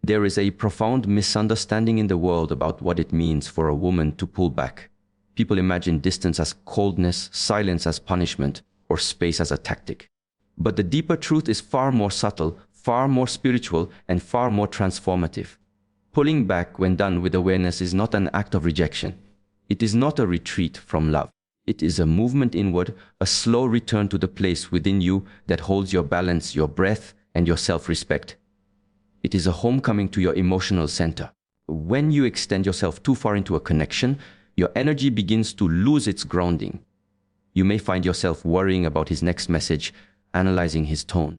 There is a profound misunderstanding in the world about what it means for a woman to pull back. People imagine distance as coldness, silence as punishment, or space as a tactic. But the deeper truth is far more subtle, far more spiritual, and far more transformative. Pulling back when done with awareness is not an act of rejection. It is not a retreat from love. It is a movement inward, a slow return to the place within you that holds your balance, your breath, and your self-respect. It is a homecoming to your emotional center. When you extend yourself too far into a connection, your energy begins to lose its grounding. You may find yourself worrying about his next message, analyzing his tone,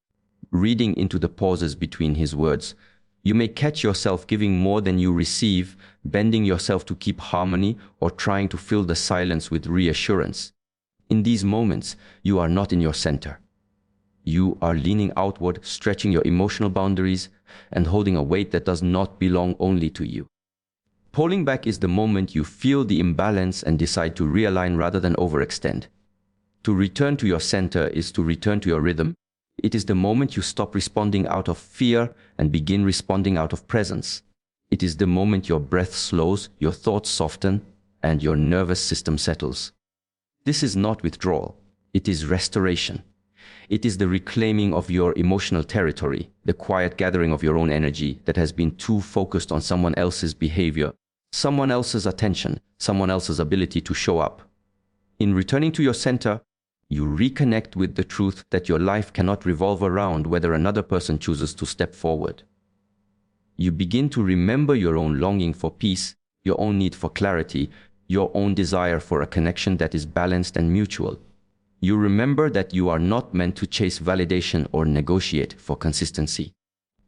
reading into the pauses between his words. You may catch yourself giving more than you receive, bending yourself to keep harmony, or trying to fill the silence with reassurance. In these moments, you are not in your center. You are leaning outward, stretching your emotional boundaries, and holding a weight that does not belong only to you. Pulling back is the moment you feel the imbalance and decide to realign rather than overextend. To return to your center is to return to your rhythm. It is the moment you stop responding out of fear and begin responding out of presence. It is the moment your breath slows, your thoughts soften, and your nervous system settles. This is not withdrawal. It is restoration. It is the reclaiming of your emotional territory, the quiet gathering of your own energy that has been too focused on someone else's behavior, someone else's attention, someone else's ability to show up. In returning to your center, you reconnect with the truth that your life cannot revolve around whether another person chooses to step forward. You begin to remember your own longing for peace, your own need for clarity, your own desire for a connection that is balanced and mutual. You remember that you are not meant to chase validation or negotiate for consistency.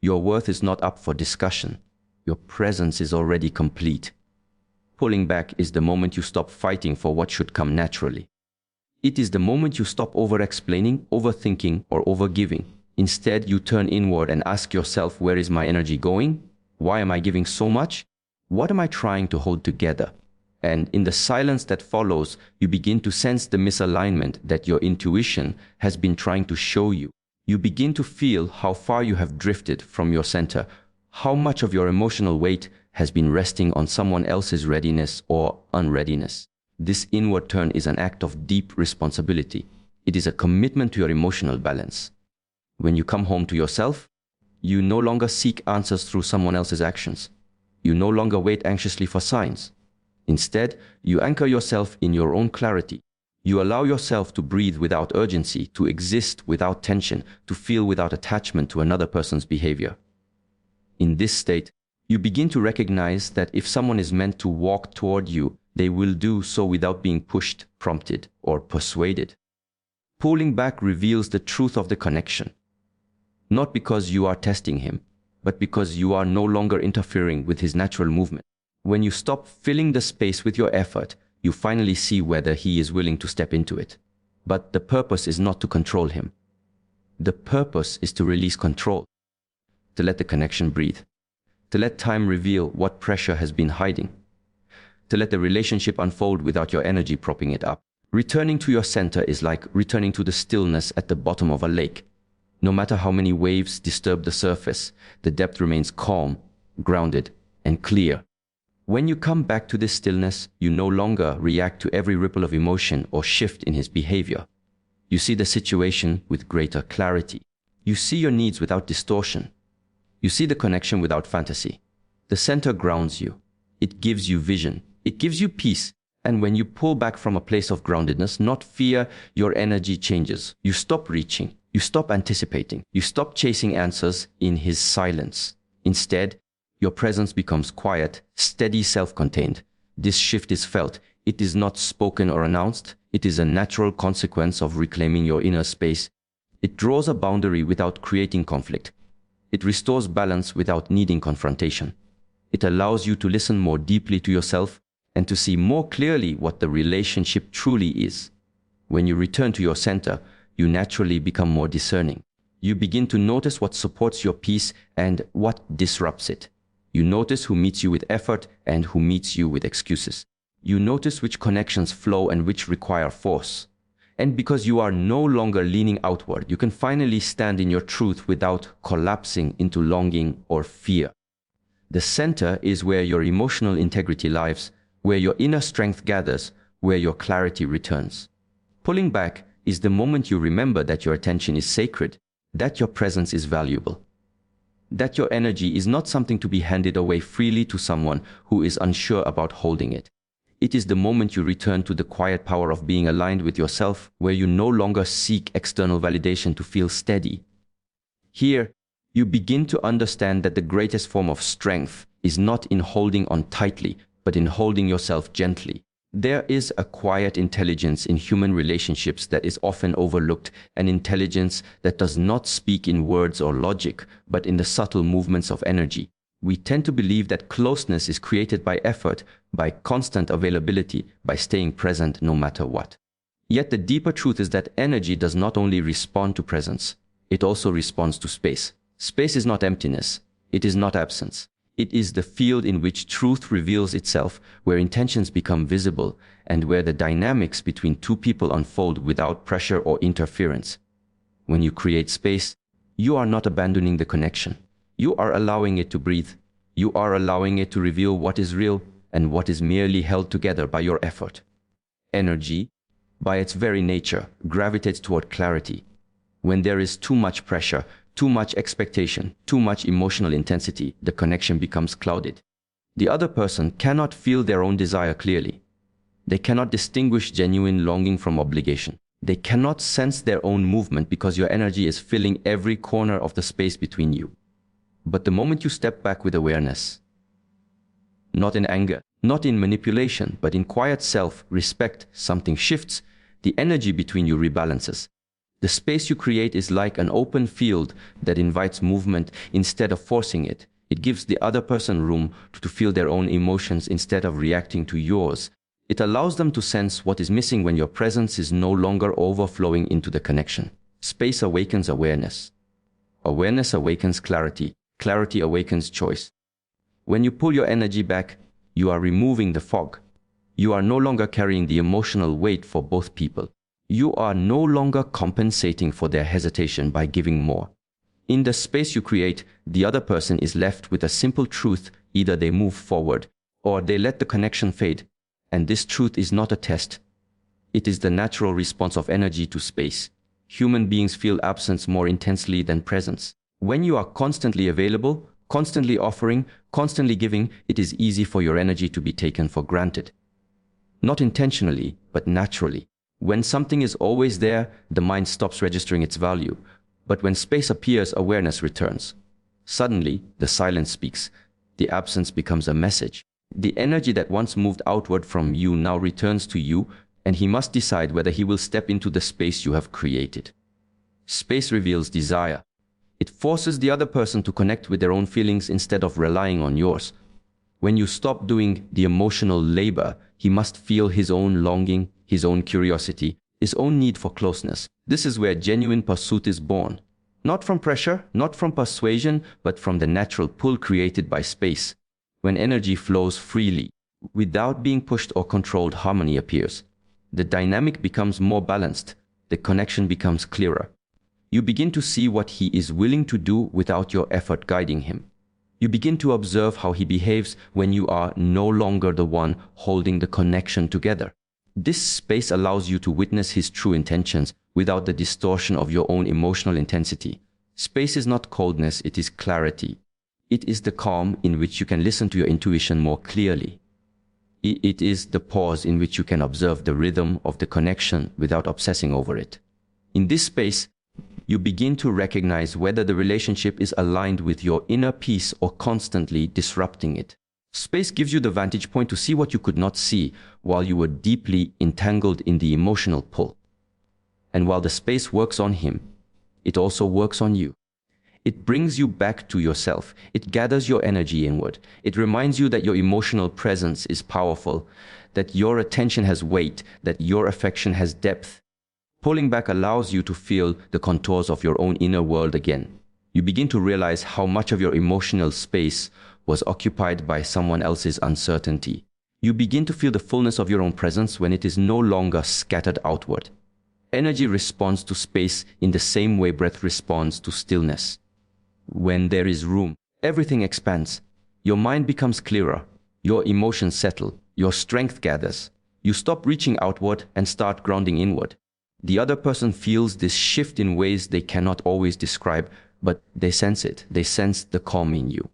Your worth is not up for discussion. Your presence is already complete. Pulling back is the moment you stop fighting for what should come naturally. It is the moment you stop over-explaining, overthinking, or over-giving. Instead, you turn inward and ask yourself, where is my energy going? Why am I giving so much? What am I trying to hold together? And in the silence that follows, you begin to sense the misalignment that your intuition has been trying to show you. You begin to feel how far you have drifted from your center, how much of your emotional weight has been resting on someone else's readiness or unreadiness. This inward turn is an act of deep responsibility. It is a commitment to your emotional balance. When you come home to yourself, you no longer seek answers through someone else's actions. You no longer wait anxiously for signs. Instead, you anchor yourself in your own clarity. You allow yourself to breathe without urgency, to exist without tension, to feel without attachment to another person's behavior. In this state, you begin to recognize that if someone is meant to walk toward you, they will do so without being pushed, prompted, or persuaded. Pulling back reveals the truth of the connection. Not because you are testing him, but because you are no longer interfering with his natural movement. When you stop filling the space with your effort, you finally see whether he is willing to step into it. But the purpose is not to control him. The purpose is to release control, to let the connection breathe, to let time reveal what pressure has been hiding, to let the relationship unfold without your energy propping it up. Returning to your center is like returning to the stillness at the bottom of a lake. No matter how many waves disturb the surface, the depth remains calm, grounded, and clear. When you come back to this stillness, you no longer react to every ripple of emotion or shift in his behavior. You see the situation with greater clarity. You see your needs without distortion. You see the connection without fantasy. The center grounds you. It gives you vision. It gives you peace. And when you pull back from a place of groundedness, not fear, your energy changes. You stop reaching. You stop anticipating. You stop chasing answers in his silence. Instead, your presence becomes quiet, steady, self-contained. This shift is felt. It is not spoken or announced. It is a natural consequence of reclaiming your inner space. It draws a boundary without creating conflict. It restores balance without needing confrontation. It allows you to listen more deeply to yourself and to see more clearly what the relationship truly is. When you return to your center, you naturally become more discerning. You begin to notice what supports your peace and what disrupts it. You notice who meets you with effort and who meets you with excuses. You notice which connections flow and which require force. And because you are no longer leaning outward, you can finally stand in your truth without collapsing into longing or fear. The center is where your emotional integrity lives, where your inner strength gathers, where your clarity returns. Pulling back is the moment you remember that your attention is sacred, that your presence is valuable, that your energy is not something to be handed away freely to someone who is unsure about holding it. It is the moment you return to the quiet power of being aligned with yourself, where you no longer seek external validation to feel steady. Here, you begin to understand that the greatest form of strength is not in holding on tightly, but in holding yourself gently. There is a quiet intelligence in human relationships that is often overlooked, an intelligence that does not speak in words or logic, but in the subtle movements of energy. We tend to believe that closeness is created by effort, by constant availability, by staying present no matter what. Yet the deeper truth is that energy does not only respond to presence, it also responds to space. Space is not emptiness, it is not absence. It is the field in which truth reveals itself, where intentions become visible, and where the dynamics between two people unfold without pressure or interference. When you create space, you are not abandoning the connection. You are allowing it to breathe. You are allowing it to reveal what is real and what is merely held together by your effort. Energy, by its very nature, gravitates toward clarity. When there is too much pressure, too much expectation, too much emotional intensity, the connection becomes clouded. The other person cannot feel their own desire clearly. They cannot distinguish genuine longing from obligation. They cannot sense their own movement because your energy is filling every corner of the space between you. But the moment you step back with awareness, not in anger, not in manipulation, but in quiet self-respect, something shifts. The energy between you rebalances. The space you create is like an open field that invites movement instead of forcing it. It gives the other person room to feel their own emotions instead of reacting to yours. It allows them to sense what is missing when your presence is no longer overflowing into the connection. Space awakens awareness. Awareness awakens clarity. Clarity awakens choice. When you pull your energy back, you are removing the fog. You are no longer carrying the emotional weight for both people. You are no longer compensating for their hesitation by giving more. In the space you create, the other person is left with a simple truth: either they move forward or they let the connection fade. And this truth is not a test. It is the natural response of energy to space. Human beings feel absence more intensely than presence. When you are constantly available, constantly offering, constantly giving, it is easy for your energy to be taken for granted. Not intentionally, but naturally. When something is always there, the mind stops registering its value. But when space appears, awareness returns. Suddenly, the silence speaks. The absence becomes a message. The energy that once moved outward from you now returns to you, and he must decide whether he will step into the space you have created. Space reveals desire. It forces the other person to connect with their own feelings instead of relying on yours. When you stop doing the emotional labor, he must feel his own longing, his own curiosity, his own need for closeness. This is where genuine pursuit is born. Not from pressure, not from persuasion, but from the natural pull created by space. When energy flows freely, without being pushed or controlled, harmony appears. The dynamic becomes more balanced. The connection becomes clearer. You begin to see what he is willing to do without your effort guiding him. You begin to observe how he behaves when you are no longer the one holding the connection together. This space allows you to witness his true intentions without the distortion of your own emotional intensity. Space is not coldness, it is clarity. It is the calm in which you can listen to your intuition more clearly. It is the pause in which you can observe the rhythm of the connection without obsessing over it. In this space, you begin to recognize whether the relationship is aligned with your inner peace or constantly disrupting it. Space gives you the vantage point to see what you could not see while you were deeply entangled in the emotional pull. And while the space works on him, it also works on you. It brings you back to yourself. It gathers your energy inward. It reminds you that your emotional presence is powerful, that your attention has weight, that your affection has depth. Pulling back allows you to feel the contours of your own inner world again. You begin to realize how much of your emotional space was occupied by someone else's uncertainty. You begin to feel the fullness of your own presence when it is no longer scattered outward. Energy responds to space in the same way breath responds to stillness. When there is room, everything expands. Your mind becomes clearer, your emotions settle, your strength gathers. You stop reaching outward and start grounding inward. The other person feels this shift in ways they cannot always describe, but they sense it. They sense the calm in you.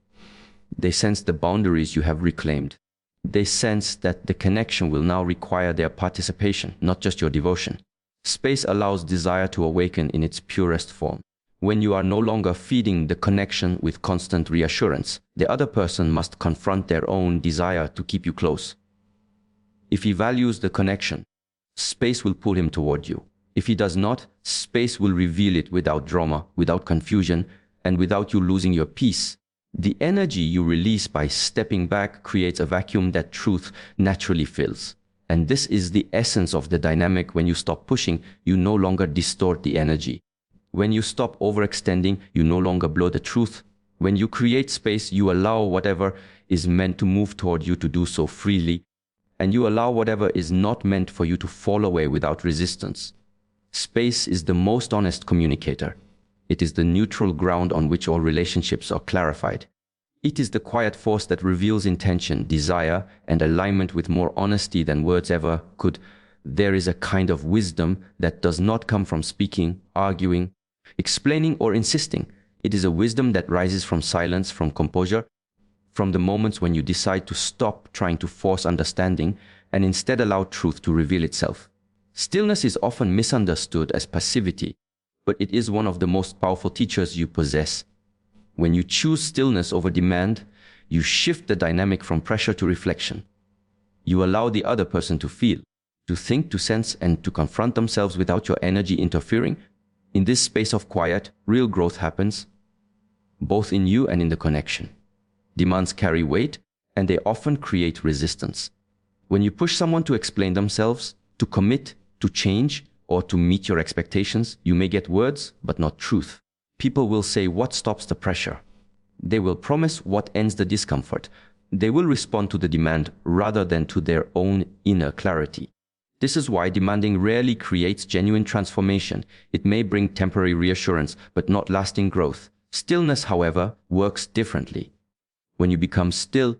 They sense the boundaries you have reclaimed. They sense that the connection will now require their participation, not just your devotion. Space allows desire to awaken in its purest form. When you are no longer feeding the connection with constant reassurance, the other person must confront their own desire to keep you close. If he values the connection, space will pull him toward you. If he does not, space will reveal it without drama, without confusion, and without you losing your peace. The energy you release by stepping back creates a vacuum that truth naturally fills. And this is the essence of the dynamic. When you stop pushing, you no longer distort the energy. When you stop overextending, you no longer blow the truth. When you create space, you allow whatever is meant to move toward you to do so freely, and you allow whatever is not meant for you to fall away without resistance. Space is the most honest communicator. It is the neutral ground on which all relationships are clarified. It is the quiet force that reveals intention, desire, and alignment with more honesty than words ever could. There is a kind of wisdom that does not come from speaking, arguing, explaining, or insisting. It is a wisdom that rises from silence, from composure, from the moments when you decide to stop trying to force understanding and instead allow truth to reveal itself. Stillness is often misunderstood as passivity, but it is one of the most powerful teachers you possess. When you choose stillness over demand, you shift the dynamic from pressure to reflection. You allow the other person to feel, to think, to sense, and to confront themselves without your energy interfering. In this space of quiet, real growth happens, both in you and in the connection. Demands carry weight, and they often create resistance. When you push someone to explain themselves, to commit, to change, or to meet your expectations, you may get words, but not truth. People will say what stops the pressure. They will promise what ends the discomfort. They will respond to the demand rather than to their own inner clarity. This is why demanding rarely creates genuine transformation. It may bring temporary reassurance, but not lasting growth. Stillness, however, works differently. When you become still,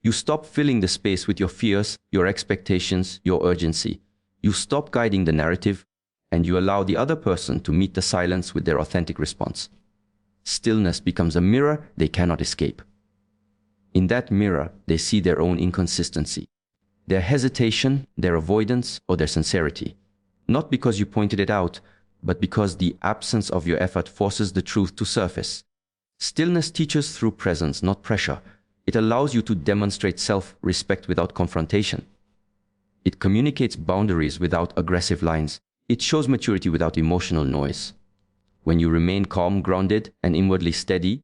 you stop filling the space with your fears, your expectations, your urgency. You stop guiding the narrative, and you allow the other person to meet the silence with their authentic response. Stillness becomes a mirror they cannot escape. In that mirror, they see their own inconsistency, their hesitation, their avoidance, or their sincerity. Not because you pointed it out, but because the absence of your effort forces the truth to surface. Stillness teaches through presence, not pressure. It allows you to demonstrate self-respect without confrontation. It communicates boundaries without aggressive lines. It shows maturity without emotional noise. When you remain calm, grounded, and inwardly steady,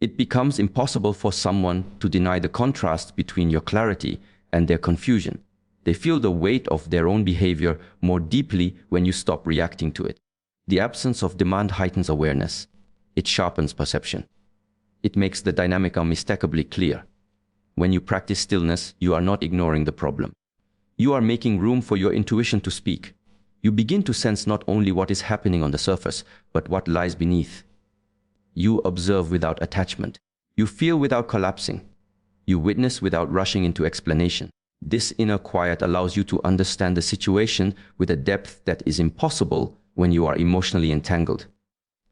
it becomes impossible for someone to deny the contrast between your clarity and their confusion. They feel the weight of their own behavior more deeply when you stop reacting to it. The absence of demand heightens awareness. It sharpens perception. It makes the dynamic unmistakably clear. When you practice stillness, you are not ignoring the problem. You are making room for your intuition to speak. You begin to sense not only what is happening on the surface, but what lies beneath. You observe without attachment. You feel without collapsing. You witness without rushing into explanation. This inner quiet allows you to understand the situation with a depth that is impossible when you are emotionally entangled.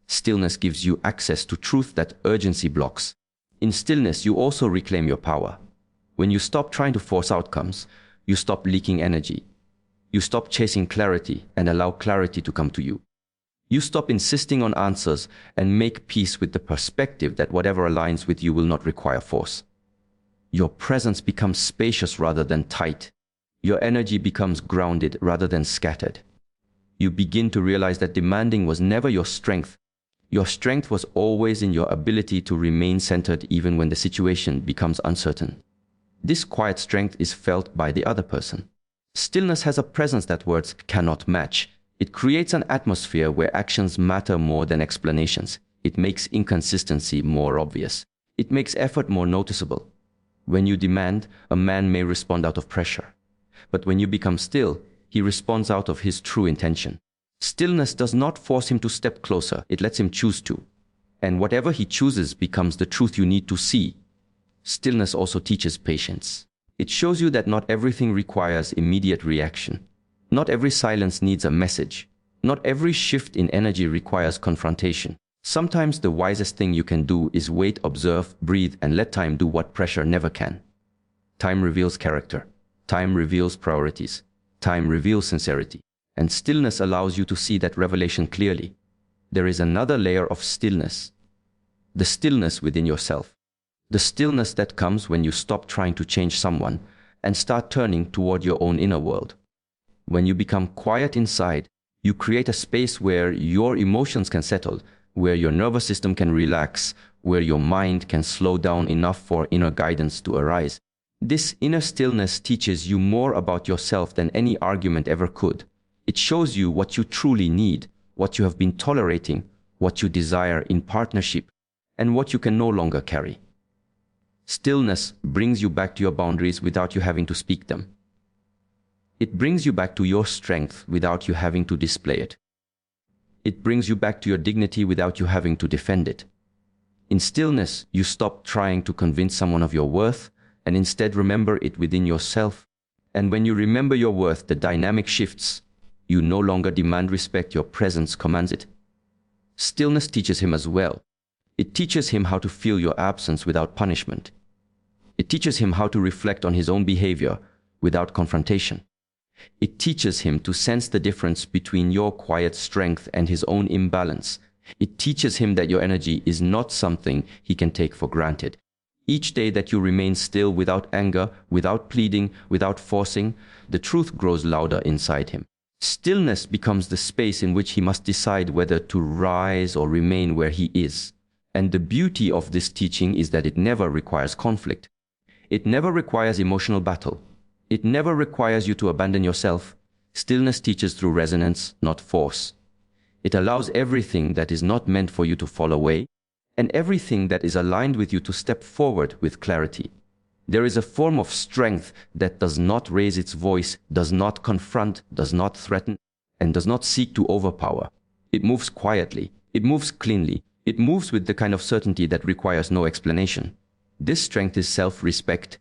Stillness gives you access to truth that urgency blocks. In stillness, you also reclaim your power. When you stop trying to force outcomes, you stop leaking energy. You stop chasing clarity and allow clarity to come to you. You stop insisting on answers and make peace with the perspective that whatever aligns with you will not require force. Your presence becomes spacious rather than tight. Your energy becomes grounded rather than scattered. You begin to realize that demanding was never your strength. Your strength was always in your ability to remain centered even when the situation becomes uncertain. This quiet strength is felt by the other person. Stillness has a presence that words cannot match. It creates an atmosphere where actions matter more than explanations. It makes inconsistency more obvious. It makes effort more noticeable. When you demand, a man may respond out of pressure. But when you become still, he responds out of his true intention. Stillness does not force him to step closer. It lets him choose to. And whatever he chooses becomes the truth you need to see. Stillness also teaches patience. It shows you that not everything requires immediate reaction. Not every silence needs a message. Not every shift in energy requires confrontation. Sometimes the wisest thing you can do is wait, observe, breathe, and let time do what pressure never can. Time reveals character. Time reveals priorities. Time reveals sincerity. And stillness allows you to see that revelation clearly. There is another layer of stillness. The stillness within yourself. The stillness that comes when you stop trying to change someone and start turning toward your own inner world. When you become quiet inside, you create a space where your emotions can settle, where your nervous system can relax, where your mind can slow down enough for inner guidance to arise. This inner stillness teaches you more about yourself than any argument ever could. It shows you what you truly need, what you have been tolerating, what you desire in partnership, and what you can no longer carry. Stillness brings you back to your boundaries without you having to speak them. It brings you back to your strength without you having to display it. It brings you back to your dignity without you having to defend it. In stillness, you stop trying to convince someone of your worth and instead remember it within yourself. And when you remember your worth, the dynamic shifts. You no longer demand respect, your presence commands it. Stillness teaches him as well. It teaches him how to feel your absence without punishment. It teaches him how to reflect on his own behavior without confrontation. It teaches him to sense the difference between your quiet strength and his own imbalance. It teaches him that your energy is not something he can take for granted. Each day that you remain still without anger, without pleading, without forcing, the truth grows louder inside him. Stillness becomes the space in which he must decide whether to rise or remain where he is. And the beauty of this teaching is that it never requires conflict. It never requires emotional battle. It never requires you to abandon yourself. Stillness teaches through resonance, not force. It allows everything that is not meant for you to fall away, and everything that is aligned with you to step forward with clarity. There is a form of strength that does not raise its voice, does not confront, does not threaten, and does not seek to overpower. It moves quietly. It moves cleanly. It moves with the kind of certainty that requires no explanation. This strength is self-respect,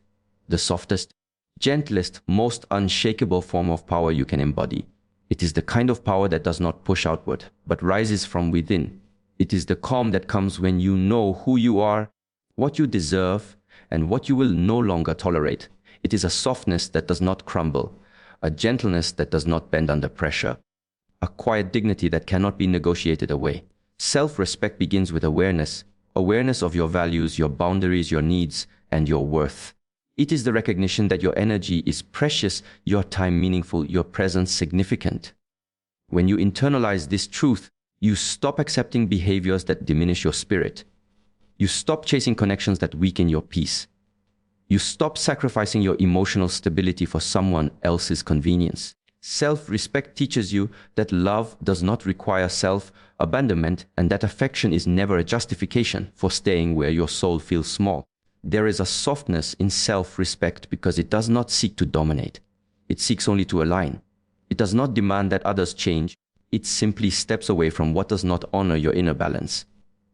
the softest, gentlest, most unshakable form of power you can embody. It is the kind of power that does not push outward, but rises from within. It is the calm that comes when you know who you are, what you deserve, and what you will no longer tolerate. It is a softness that does not crumble, a gentleness that does not bend under pressure, a quiet dignity that cannot be negotiated away. Self-respect begins with awareness, awareness of your values, your boundaries, your needs, and your worth. It is the recognition that your energy is precious, your time meaningful, your presence significant. When you internalize this truth, you stop accepting behaviors that diminish your spirit. You stop chasing connections that weaken your peace. You stop sacrificing your emotional stability for someone else's convenience. Self-respect teaches you that love does not require self-abandonment and that affection is never a justification for staying where your soul feels small. There is a softness in self-respect because it does not seek to dominate. It seeks only to align. It does not demand that others change. It simply steps away from what does not honor your inner balance.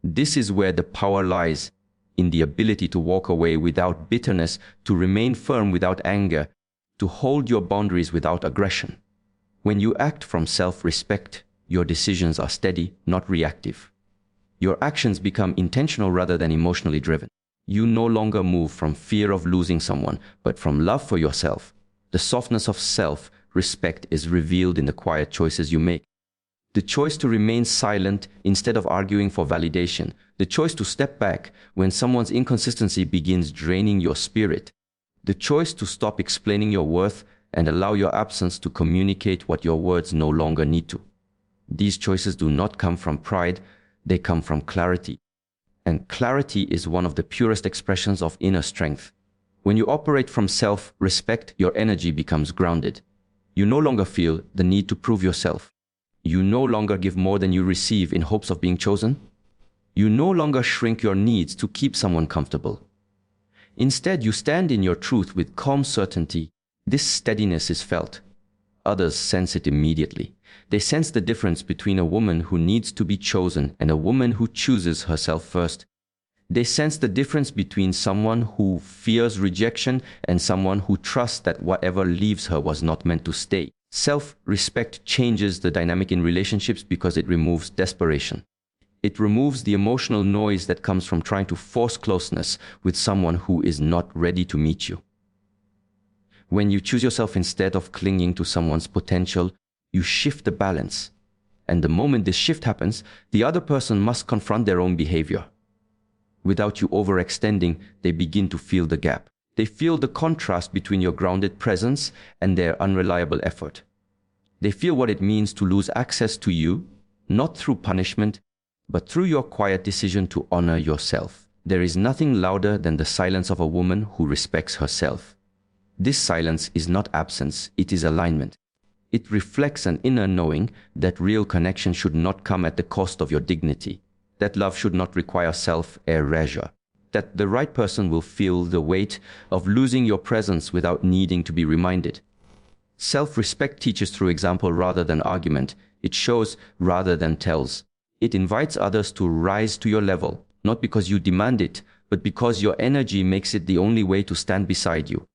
This is where the power lies, in the ability to walk away without bitterness, to remain firm without anger, to hold your boundaries without aggression. When you act from self-respect, your decisions are steady, not reactive. Your actions become intentional rather than emotionally driven. You no longer move from fear of losing someone, but from love for yourself. The softness of self-respect is revealed in the quiet choices you make. The choice to remain silent instead of arguing for validation. The choice to step back when someone's inconsistency begins draining your spirit. The choice to stop explaining your worth and allow your absence to communicate what your words no longer need to. These choices do not come from pride, they come from clarity. And clarity is one of the purest expressions of inner strength. When you operate from self-respect, your energy becomes grounded. You no longer feel the need to prove yourself. You no longer give more than you receive in hopes of being chosen. You no longer shrink your needs to keep someone comfortable. Instead, you stand in your truth with calm certainty. This steadiness is felt. Others sense it immediately. They sense the difference between a woman who needs to be chosen and a woman who chooses herself first. They sense the difference between someone who fears rejection and someone who trusts that whatever leaves her was not meant to stay. Self-respect changes the dynamic in relationships because it removes desperation. It removes the emotional noise that comes from trying to force closeness with someone who is not ready to meet you. When you choose yourself instead of clinging to someone's potential, you shift the balance. And the moment this shift happens, the other person must confront their own behavior. Without you overextending, they begin to feel the gap. They feel the contrast between your grounded presence and their unreliable effort. They feel what it means to lose access to you, not through punishment, but through your quiet decision to honor yourself. There is nothing louder than the silence of a woman who respects herself. This silence is not absence, it is alignment. It reflects an inner knowing that real connection should not come at the cost of your dignity, that love should not require self-erasure, that the right person will feel the weight of losing your presence without needing to be reminded. Self-respect teaches through example rather than argument. It shows rather than tells. It invites others to rise to your level, not because you demand it, but because your energy makes it the only way to stand beside you.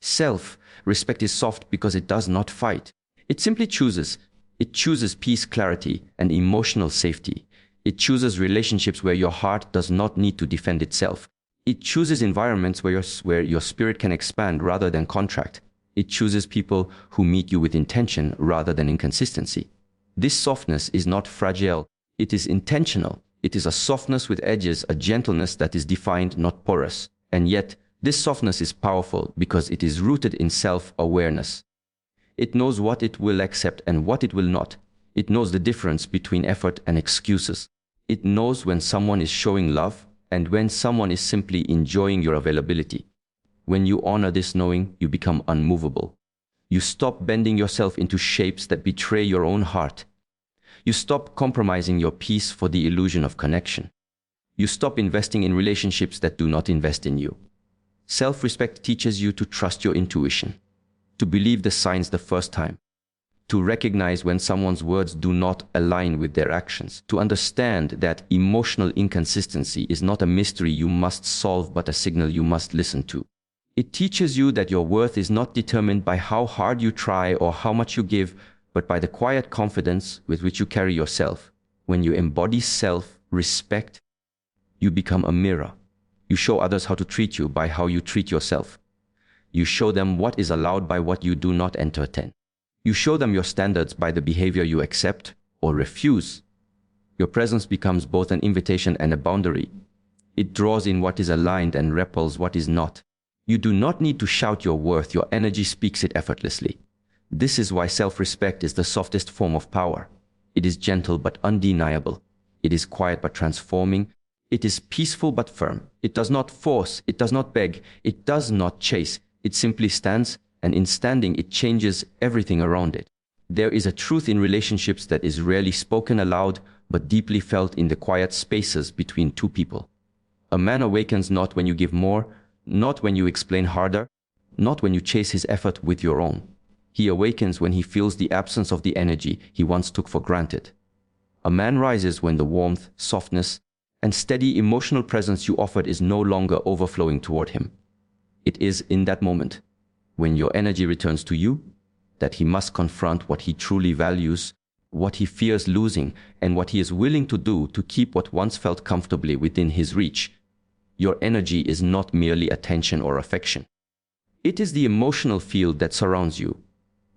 Self-respect is soft because it does not fight. It simply chooses. It chooses peace, clarity, and emotional safety. It chooses relationships where your heart does not need to defend itself. It chooses environments where your spirit can expand rather than contract. It chooses people who meet you with intention rather than inconsistency. This softness is not fragile. It is intentional. It is a softness with edges, a gentleness that is defined, not porous. And yet, this softness is powerful because it is rooted in self-awareness. It knows what it will accept and what it will not. It knows the difference between effort and excuses. It knows when someone is showing love and when someone is simply enjoying your availability. When you honor this knowing, you become unmovable. You stop bending yourself into shapes that betray your own heart. You stop compromising your peace for the illusion of connection. You stop investing in relationships that do not invest in you. Self-respect teaches you to trust your intuition, to believe the signs the first time, to recognize when someone's words do not align with their actions, to understand that emotional inconsistency is not a mystery you must solve but a signal you must listen to. It teaches you that your worth is not determined by how hard you try or how much you give, but by the quiet confidence with which you carry yourself. When you embody self-respect, you become a mirror. You show others how to treat you by how you treat yourself. You show them what is allowed by what you do not entertain. You show them your standards by the behavior you accept or refuse. Your presence becomes both an invitation and a boundary. It draws in what is aligned and repels what is not. You do not need to shout your worth. Your energy speaks it effortlessly. This is why self-respect is the softest form of power. It is gentle but undeniable. It is quiet but transforming. It is peaceful but firm. It does not force. It does not beg. It does not chase. It simply stands, and in standing, it changes everything around it. There is a truth in relationships that is rarely spoken aloud, but deeply felt in the quiet spaces between two people. A man awakens not when you give more, not when you explain harder, not when you chase his effort with your own. He awakens when he feels the absence of the energy he once took for granted. A man rises when the warmth, softness, and steady emotional presence you offered is no longer overflowing toward him. It is in that moment, when your energy returns to you, that he must confront what he truly values, what he fears losing, and what he is willing to do to keep what once felt comfortably within his reach. Your energy is not merely attention or affection. It is the emotional field that surrounds you.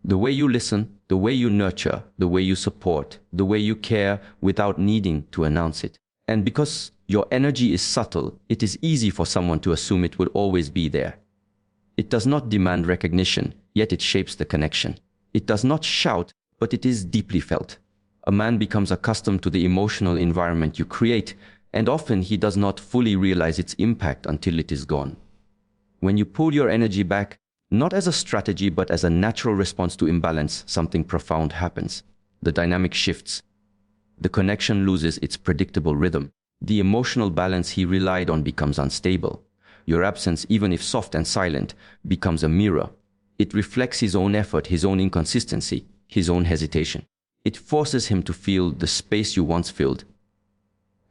The way you listen, the way you nurture, the way you support, the way you care without needing to announce it. And because your energy is subtle, it is easy for someone to assume it will always be there. It does not demand recognition, yet it shapes the connection. It does not shout, but it is deeply felt. A man becomes accustomed to the emotional environment you create, and often he does not fully realize its impact until it is gone. When you pull your energy back, not as a strategy but as a natural response to imbalance, something profound happens. The dynamic shifts. The connection loses its predictable rhythm. The emotional balance he relied on becomes unstable. Your absence, even if soft and silent, becomes a mirror. It reflects his own effort, his own inconsistency, his own hesitation. It forces him to feel the space you once filled.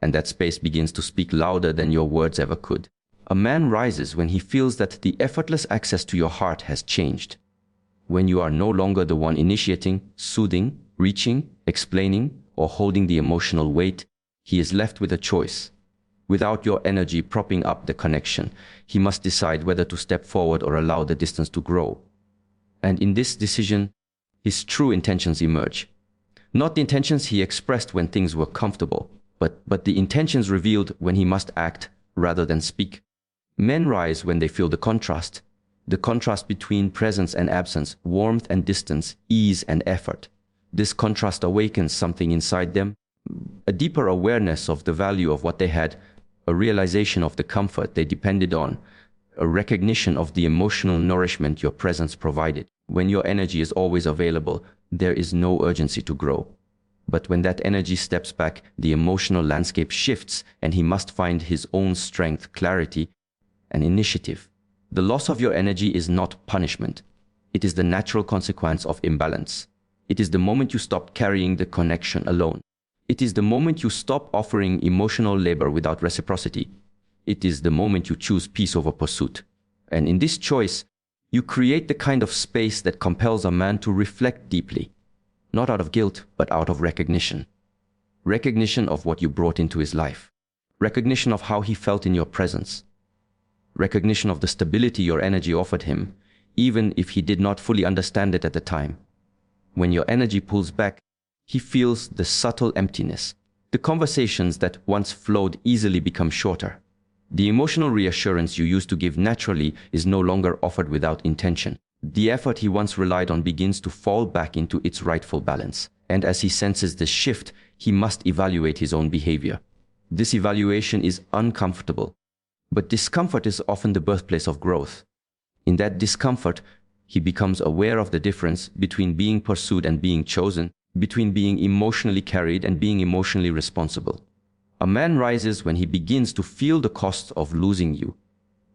and that space begins to speak louder than your words ever could. A man rises when he feels that the effortless access to your heart has changed. When you are no longer the one initiating, soothing, reaching, explaining, or holding the emotional weight, he is left with a choice. Without your energy propping up the connection, he must decide whether to step forward or allow the distance to grow. And in this decision, his true intentions emerge. Not the intentions he expressed when things were comfortable, but the intentions revealed when he must act rather than speak. Men rise when they feel the contrast between presence and absence, warmth and distance, ease and effort. This contrast awakens something inside them, a deeper awareness of the value of what they had, a realization of the comfort they depended on, a recognition of the emotional nourishment your presence provided. When your energy is always available, there is no urgency to grow. But when that energy steps back, the emotional landscape shifts and he must find his own strength, clarity, and initiative. The loss of your energy is not punishment. It is the natural consequence of imbalance. It is the moment you stop carrying the connection alone. It is the moment you stop offering emotional labor without reciprocity. It is the moment you choose peace over pursuit. And in this choice, you create the kind of space that compels a man to reflect deeply, not out of guilt, but out of recognition. Recognition of what you brought into his life. Recognition of how he felt in your presence. Recognition of the stability your energy offered him, even if he did not fully understand it at the time. When your energy pulls back, he feels the subtle emptiness. The conversations that once flowed easily become shorter. The emotional reassurance you used to give naturally is no longer offered without intention. The effort he once relied on begins to fall back into its rightful balance. And as he senses this shift, he must evaluate his own behavior. This evaluation is uncomfortable, but discomfort is often the birthplace of growth. In that discomfort, he becomes aware of the difference between being pursued and being chosen, between being emotionally carried and being emotionally responsible. A man rises when he begins to feel the cost of losing you,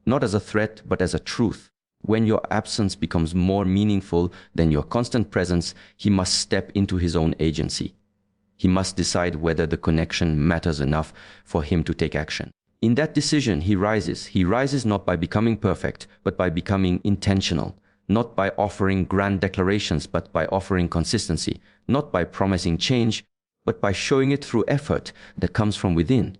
not as a threat, but as a truth. When your absence becomes more meaningful than your constant presence, he must step into his own agency. He must decide whether the connection matters enough for him to take action. In that decision, he rises. He rises not by becoming perfect, but by becoming intentional. Not by offering grand declarations, but by offering consistency. Not by promising change, but by showing it through effort that comes from within.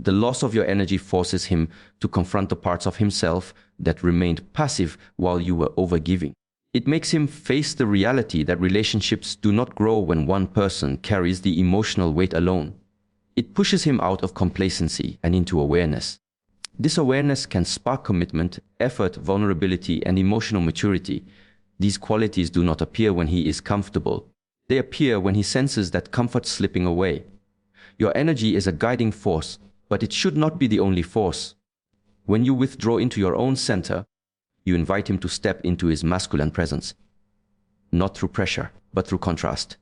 The loss of your energy forces him to confront the parts of himself that remained passive while you were overgiving. It makes him face the reality that relationships do not grow when one person carries the emotional weight alone. It pushes him out of complacency and into awareness. This awareness can spark commitment, effort, vulnerability, and emotional maturity. These qualities do not appear when he is comfortable. They appear when he senses that comfort slipping away. Your energy is a guiding force, but it should not be the only force. When you withdraw into your own center, you invite him to step into his masculine presence. Not through pressure, but through contrast.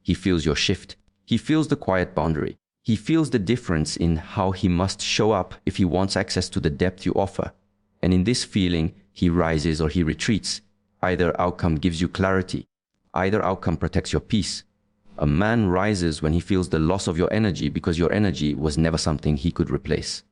He feels your shift. He feels the quiet boundary. He feels the difference in how he must show up if he wants access to the depth you offer. And in this feeling, he rises or he retreats. Either outcome gives you clarity. Either outcome protects your peace. A man rises when he feels the loss of your energy because your energy was never something he could replace.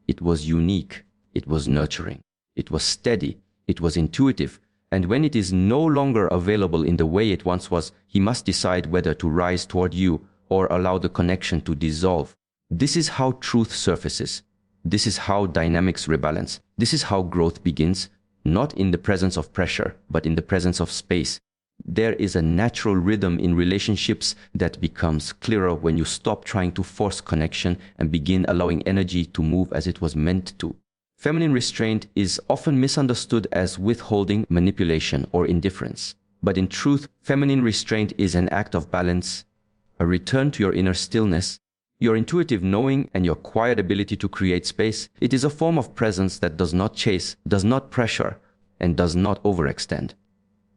It was unique. It was nurturing. It was steady. It was intuitive. And when it is no longer available in the way it once was, he must decide whether to rise toward you or allow the connection to dissolve. This is how truth surfaces. This is how dynamics rebalance. This is how growth begins, not in the presence of pressure, but in the presence of space. There is a natural rhythm in relationships that becomes clearer when you stop trying to force connection and begin allowing energy to move as it was meant to. Feminine restraint is often misunderstood as withholding, manipulation, or indifference. But in truth, feminine restraint is an act of balance, a return to your inner stillness, your intuitive knowing, and your quiet ability to create space. It is a form of presence that does not chase, does not pressure, and does not overextend.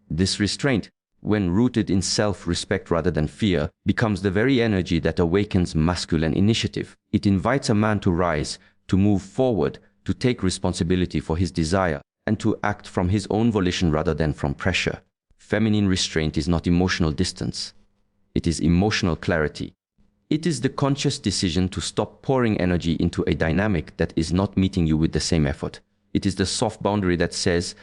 This restraint, when rooted in self-respect rather than fear, becomes the very energy that awakens masculine initiative. It invites a man to rise, to move forward, to take responsibility for his desire, and to act from his own volition rather than from pressure. Feminine restraint is not emotional distance. It is emotional clarity. It is the conscious decision to stop pouring energy into a dynamic that is not meeting you with the same effort. It is the soft boundary that says,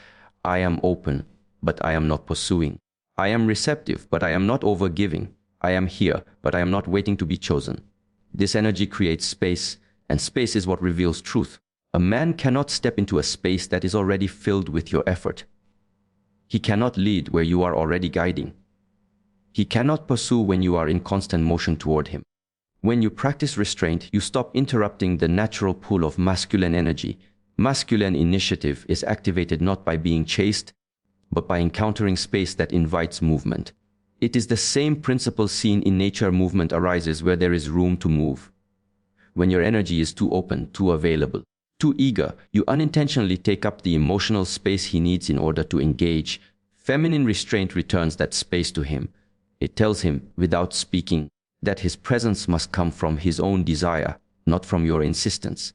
I am open, but I am not pursuing. I am receptive, but I am not overgiving. I am here, but I am not waiting to be chosen. This energy creates space, and space is what reveals truth. A man cannot step into a space that is already filled with your effort. He cannot lead where you are already guiding. He cannot pursue when you are in constant motion toward him. When you practice restraint, you stop interrupting the natural pull of masculine energy. Masculine initiative is activated not by being chased, but by encountering space that invites movement. It is the same principle seen in nature. Movement arises where there is room to move. When your energy is too open, too available, too eager, you unintentionally take up the emotional space he needs in order to engage. Feminine restraint returns that space to him. It tells him, without speaking, that his presence must come from his own desire, not from your insistence.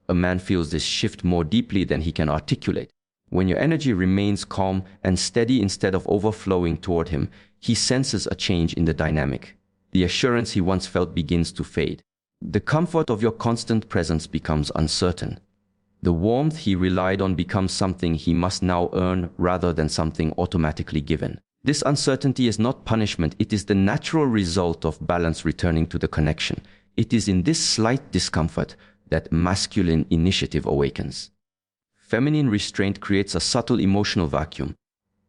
A man feels this shift more deeply than he can articulate. When your energy remains calm and steady instead of overflowing toward him, he senses a change in the dynamic. The assurance he once felt begins to fade. The comfort of your constant presence becomes uncertain. The warmth he relied on becomes something he must now earn rather than something automatically given. This uncertainty is not punishment, it is the natural result of balance returning to the connection. It is in this slight discomfort that masculine initiative awakens. Feminine restraint creates a subtle emotional vacuum,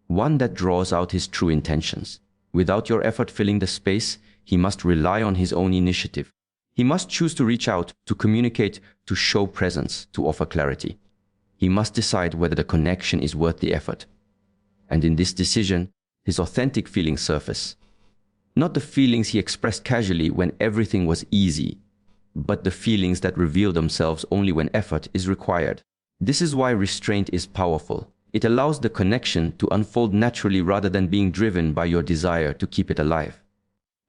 one that draws out his true intentions. Without your effort filling the space, he must rely on his own initiative. He must choose to reach out, to communicate, to show presence, to offer clarity. He must decide whether the connection is worth the effort. And in this decision, his authentic feelings surface. Not the feelings he expressed casually when everything was easy, but the feelings that reveal themselves only when effort is required. This is why restraint is powerful. It allows the connection to unfold naturally rather than being driven by your desire to keep it alive.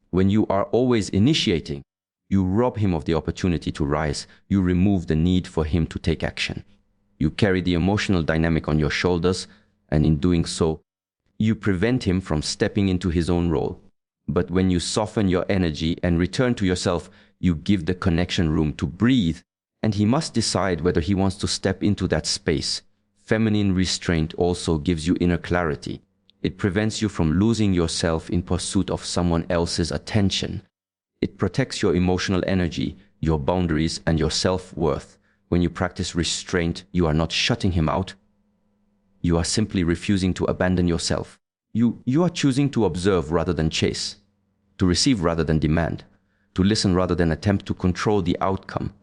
When you are always initiating, you rob him of the opportunity to rise. You remove the need for him to take action. You carry the emotional dynamic on your shoulders, and in doing so, you prevent him from stepping into his own role. But when you soften your energy and return to yourself, you give the connection room to breathe, and he must decide whether he wants to step into that space. Feminine restraint also gives you inner clarity. It prevents you from losing yourself in pursuit of someone else's attention. It protects your emotional energy, your boundaries, and your self-worth. When you practice restraint, you are not shutting him out. You are simply refusing to abandon yourself. You are choosing to observe rather than chase, to receive rather than demand, to listen rather than attempt to control the outcome.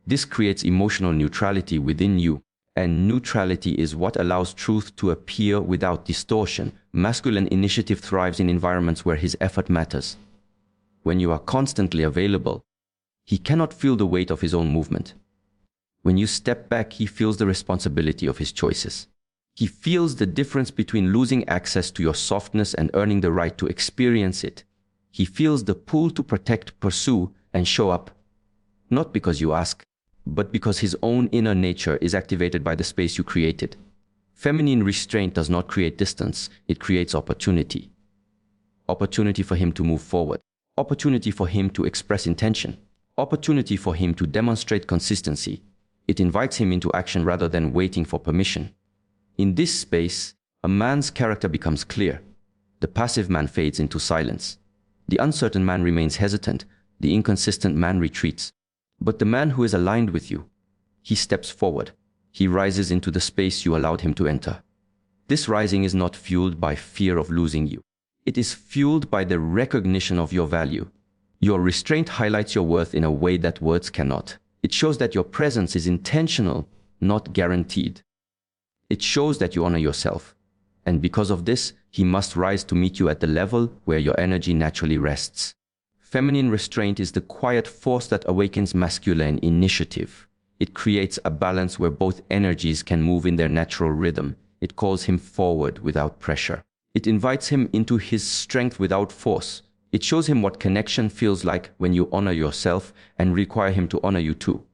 This creates emotional neutrality within you, and neutrality is what allows truth to appear without distortion. Masculine initiative thrives in environments where his effort matters. When you are constantly available, he cannot feel the weight of his own movement. When you step back, he feels the responsibility of his choices. He feels the difference between losing access to your softness and earning the right to experience it. He feels the pull to protect, pursue, and show up, not because you ask, but because his own inner nature is activated by the space you created. Feminine restraint does not create distance, it creates opportunity. Opportunity for him to move forward. Opportunity for him to express intention. Opportunity for him to demonstrate consistency. It invites him into action rather than waiting for permission. In this space, a man's character becomes clear. The passive man fades into silence. The uncertain man remains hesitant. The inconsistent man retreats. But the man who is aligned with you, he steps forward. He rises into the space you allowed him to enter. This rising is not fueled by fear of losing you. It is fueled by the recognition of your value. Your restraint highlights your worth in a way that words cannot. It shows that your presence is intentional, not guaranteed. It shows that you honor yourself. And because of this, he must rise to meet you at the level where your energy naturally rests. Feminine restraint is the quiet force that awakens masculine initiative. It creates a balance where both energies can move in their natural rhythm. It calls him forward without pressure. It invites him into his strength without force. It shows him what connection feels like when you honor yourself and require him to honor you too.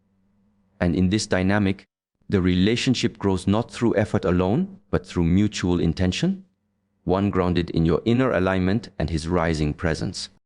And in this dynamic, the relationship grows not through effort alone, but through mutual intention, one grounded in your inner alignment and his rising presence.